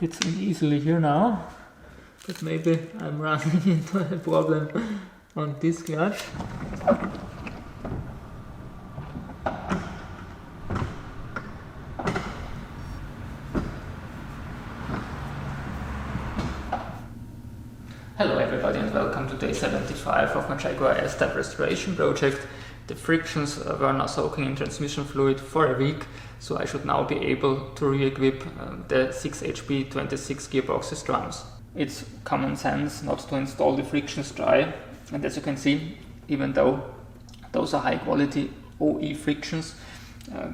fits in easily here now, but maybe I'm running into a problem on this clutch. Hello everybody and welcome to day 75 of my Jaguar S-Type restoration project. The frictions were now soaking in transmission fluid for a week, so I should now be able to re-equip the 6HP 26 gearbox's drums. It's common sense not to install the frictions dry, and as you can see, even though those are high quality OE frictions,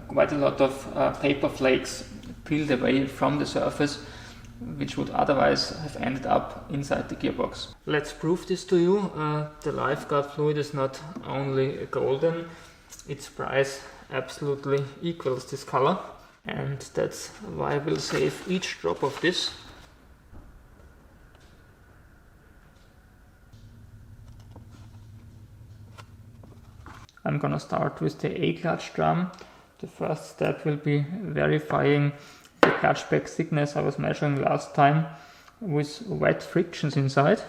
quite a lot of paper flakes peeled away from the surface, which would otherwise have ended up inside the gearbox. Let's prove this to you. The lifeguard fluid is not only golden, its price absolutely equals this color, and that's why we'll save each drop of this. I'm gonna start with the A-clutch drum. The first step will be verifying the clutch pack thickness I was measuring last time with wet frictions inside.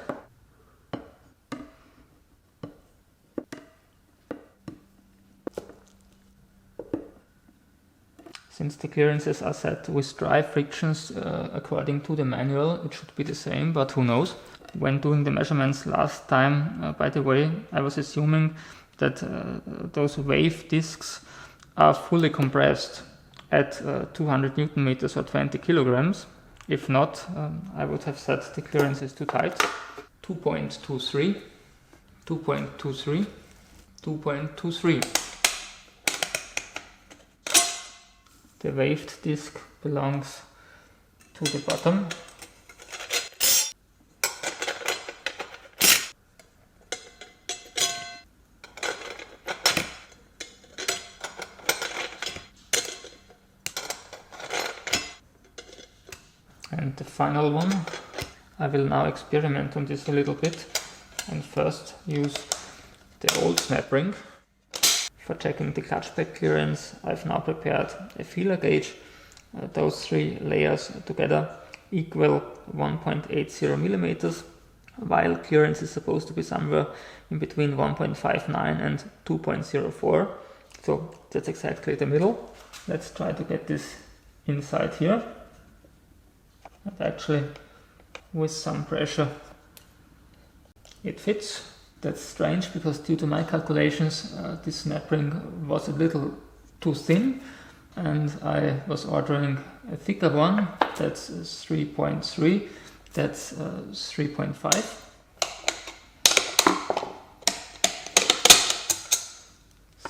Since the clearances are set with dry frictions according to the manual, it should be the same, but who knows. When doing the measurements last time, by the way, I was assuming that those wave discs are fully compressed at 200 Newton meters or 20 kilograms. If not, I would have set the clearances too tight. 2.23, 2.23, 2.23. The waved disc belongs to the bottom. And the final one, I will now experiment on this a little bit and first use the old snap ring. For checking the clutch pack clearance, I've now prepared a feeler gauge. Those three layers together equal 1.80 millimeters, while clearance is supposed to be somewhere in between 1.59 and 2.04. So that's exactly the middle. Let's try to get this inside here. And actually, with some pressure, it fits. That's strange because due to my calculations, this snap ring was a little too thin, and I was ordering a thicker one. That's 3.3, that's 3.5.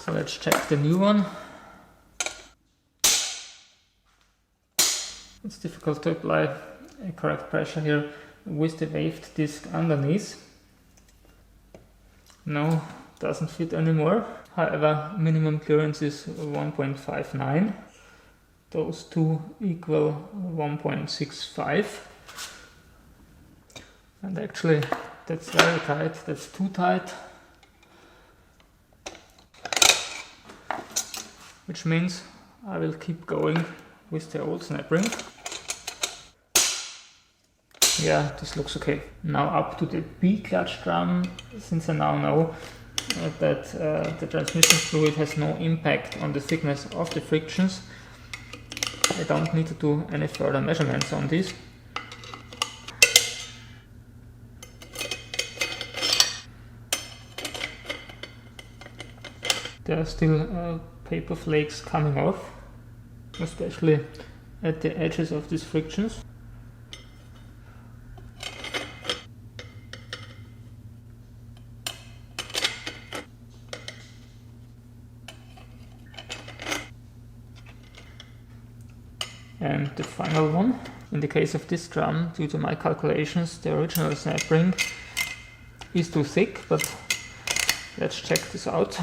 So let's check the new one. It's difficult to apply a correct pressure here with the waved disc underneath. No, doesn't fit anymore. However, minimum clearance is 1.59. Those two equal 1.65. And actually, that's very tight, that's too tight. Which means I will keep going with the old snap ring. Yeah, this looks okay. Now up to the B clutch drum, since I now know that the transmission fluid has no impact on the thickness of the frictions, I don't need to do any further measurements on this. There are still paper flakes coming off, especially at the edges of these frictions. And the final one. In the case of this drum, due to my calculations, the original snap ring is too thick, but let's check this out.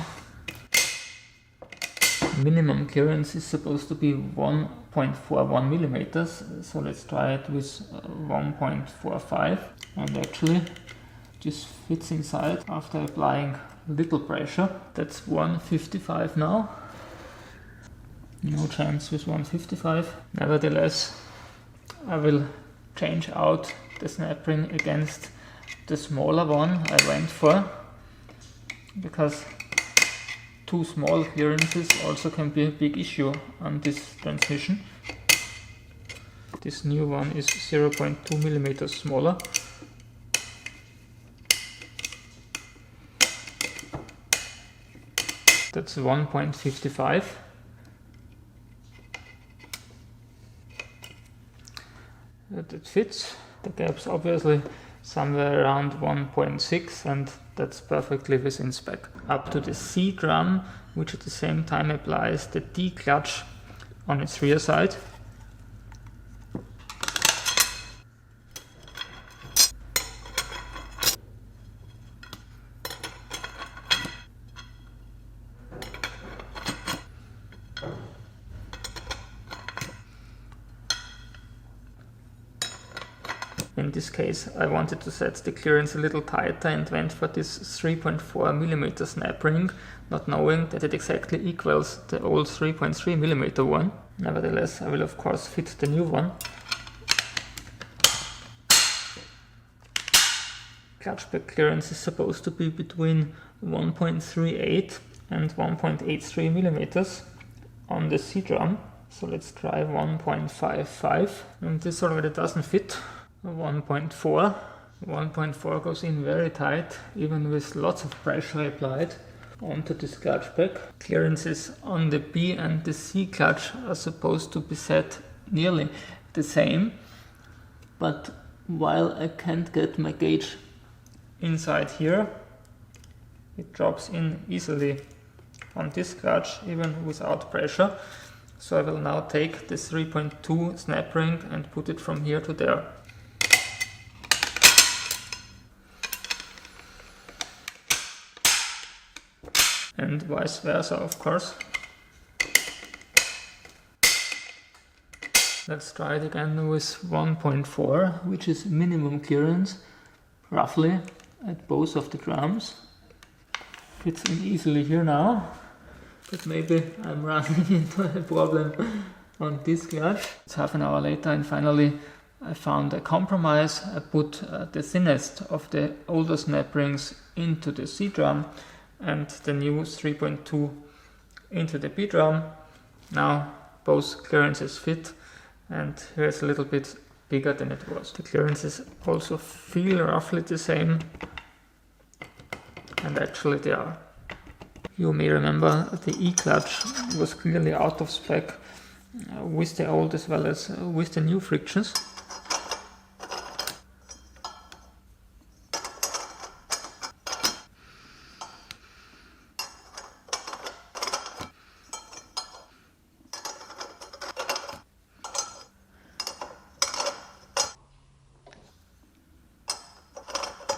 Minimum clearance is supposed to be 1.41 millimeters, so let's try it with 1.45, and actually this fits inside after applying little pressure. That's 1.55 now. No chance with 1.55. Nevertheless, I will change out the snap ring against the smaller one I went for, because too small clearances also can be a big issue on this transmission. This new one is 0.2 millimeters smaller. That's 1.55. That fits. The gap's obviously somewhere around 1.6, and that's perfectly within spec. Up to the C drum, which at the same time applies the D clutch on its rear side. In this case, I wanted to set the clearance a little tighter and went for this 3.4mm snap ring, not knowing that it exactly equals the old 3.3mm one. Nevertheless, I will of course fit the new one. Clutch pack clearance is supposed to be between 1.38 and 1.83mm on the C drum. So let's try 1.55, and this already doesn't fit. 1.4. 1.4 goes in very tight, even with lots of pressure applied onto this clutch pack. Clearances on the B and the C clutch are supposed to be set nearly the same, but while I can't get my gauge inside here, it drops in easily on this clutch even without pressure. So I will now take the 3.2 snap ring and put it from here to there. And vice versa, of course. Let's try it again with 1.4, which is minimum clearance, roughly, at both of the drums. Fits in easily here now, but maybe I'm running into a problem on this clutch. It's half an hour later, and finally I found a compromise. I put the thinnest of the older snap rings into the C drum and the new 3.2 into the B drum. Now both clearances fit, and here's a little bit bigger than it was. The clearances also feel roughly the same, and actually they are. You may remember the E clutch was clearly out of spec with the old as well as with the new frictions.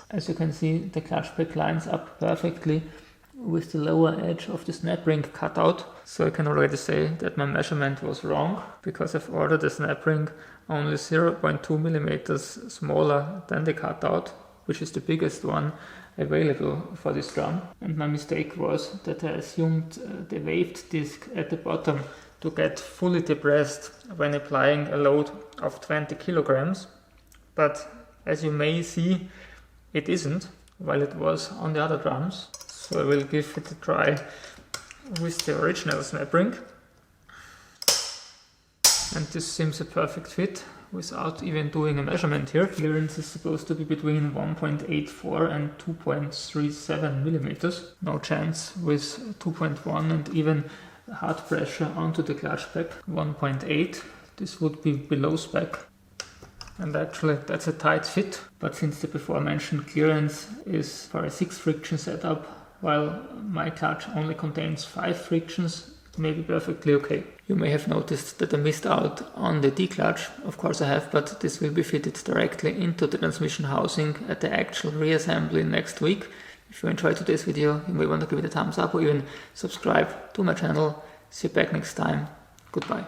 As you can see, the clutch pack lines up perfectly with the lower edge of the snap ring cut out. So I can already say that my measurement was wrong, because I've ordered a snap ring only 0.2 millimeters smaller than the cutout, which is the biggest one available for this drum. And my mistake was that I assumed the waved disc at the bottom to get fully depressed when applying a load of 20 kilograms. But as you may see, it isn't, while it was on the other drums. So I will give it a try with the original snap ring. And this seems a perfect fit without even doing a measurement here. Clearance is supposed to be between 1.84 and 2.37 millimeters. No chance with 2.1 and even hard pressure onto the clutch pack. 1.8, this would be below spec. And actually that's a tight fit, but since the before mentioned clearance is for a 6 friction setup, while my clutch only contains 5 frictions, it may be perfectly okay. You may have noticed that I missed out on the D clutch. Of course I have, but this will be fitted directly into the transmission housing at the actual reassembly next week. If you enjoyed today's video, you may want to give it a thumbs up or even subscribe to my channel. See you back next time. Goodbye.